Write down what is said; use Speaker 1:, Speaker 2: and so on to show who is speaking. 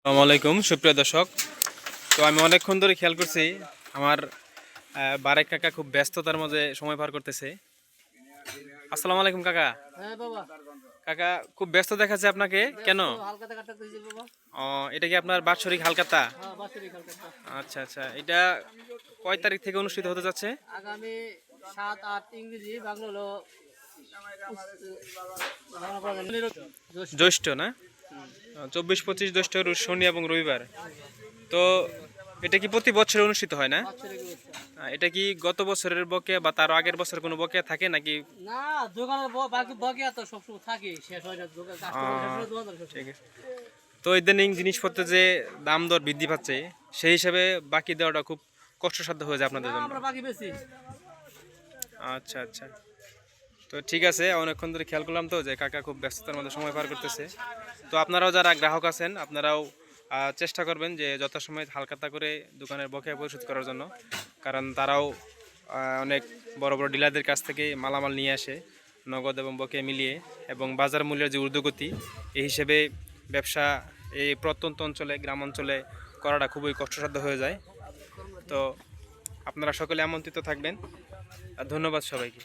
Speaker 1: আসসালামু আলাইকুম সুপ্রিয় দর্শক। তো আমি অনেকক্ষণ ধরে খেয়াল করছি আমার বারেক কাকা খুব ব্যস্ততার মধ্যে সময় পার করতেছে। আসসালামু আলাইকুম কাকা।
Speaker 2: হ্যাঁ বাবা।
Speaker 1: কাকা খুব ব্যস্ত দেখাচ্ছে আপনাকে, কেন?
Speaker 2: ব্যস্ত হালখাতা কাটতেছি বাবা।
Speaker 1: ও, এটা কি আপনার বাৎসরিক হালখাতা?
Speaker 2: হ্যাঁ বাৎসরিক হালখাতা।
Speaker 1: আচ্ছা আচ্ছা, এটা কয় তারিখ থেকে অনুষ্ঠিত হতে যাচ্ছে?
Speaker 2: আগামী 7-8 ইংরেজি, বাংলা হলো
Speaker 1: জ্যৈষ্ঠ না? 24-25 জ্যৈষ্ঠ শনি এবং রবিবার। তো এটা কি প্রতি বছর অনুষ্ঠিত হয় না?
Speaker 2: বাৎসরিক অনুষ্ঠান।
Speaker 1: এটা কি গত বছরের বকেয়া বা তার আগের বছর কোনো বকেয়া থাকে নাকি?
Speaker 2: না, দোকানের বাকি বকেয়া তো সবসময় থাকে, শেষ হয় না। দোকান কাস্টমার শেষ হলে দোকানদার শেষ হয়।
Speaker 1: ঠিক আছে। তো ইদানিং জিনিসপত্রের যে দাম দর বৃদ্ধি পাচ্ছে, সেই হিসাবে বাকি দেওয়াটা খুব কষ্টসাধ্য হয়ে যায় আপনাদের
Speaker 2: না,
Speaker 1: জন্য।
Speaker 2: আমরা বাকি বেশি।
Speaker 1: আচ্ছা আচ্ছা, তো ঠিক আছে। অনেকক্ষণ ধরে খেয়াল করলাম তো যে কাকা খুব ব্যস্ততার মধ্যে সময় পার করতেছে। তো আপনারাও যারা গ্রাহক আছেন, আপনারাও চেষ্টা করবেন যে যথাসময়ে হালখাতা করে দোকানের বকেয়া পরিশোধ করার জন্য, কারণ তারাও অনেক বড় বড় ডিলারদের কাছ থেকে মালামাল নিয়ে আসে নগদ এবং বকেয়া মিলিয়ে, এবং বাজার মূল্যের যে ঊর্ধ্বগতি, এই হিসেবে ব্যবসা এই প্রত্যন্ত অঞ্চলে, গ্রাম অঞ্চলে করাটা খুবই কষ্টসাধ্য হয়ে যায়। তো আপনারা সকলে আমন্ত্রিত থাকবেন। আর ধন্যবাদ সবাইকে।